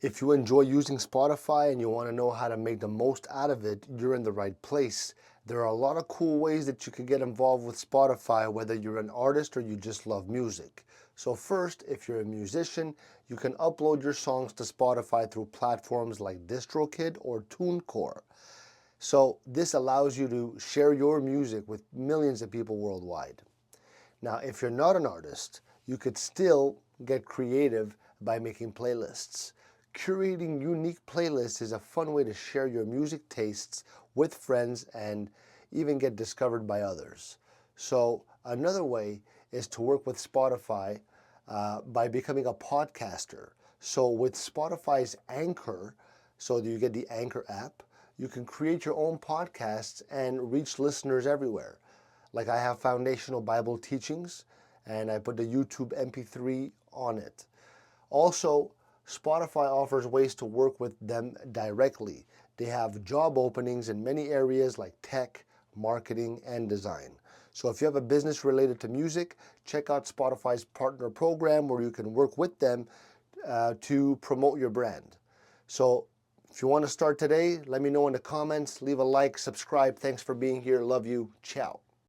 If you enjoy using Spotify and you want to know how to make the most out of it, you're in the right place. There are a lot of cool ways that you could get involved with Spotify, whether you're an artist or you just love music. So first, if you're a musician, you can upload your songs to Spotify through platforms like DistroKid or TuneCore. So this allows you to share your music with millions of people worldwide. Now, if you're not an artist, you could still get creative by making playlists. Curating unique playlists is a fun way to share your music tastes with friends and even get discovered by others. So another way is to work with Spotify by becoming a podcaster. So with Spotify's Anchor, so that you get the Anchor app, you can create your own podcasts and reach listeners everywhere. Like I have foundational Bible teachings and I put the YouTube MP3 on it. Also, Spotify offers ways to work with them directly. They have job openings in many areas like tech, marketing, and design. So if you have a business related to music, check out Spotify's partner program where you can work with them to promote your brand. So if you want to start today, let me know in the comments. Leave a like, subscribe. Thanks for being here. Love you. Ciao.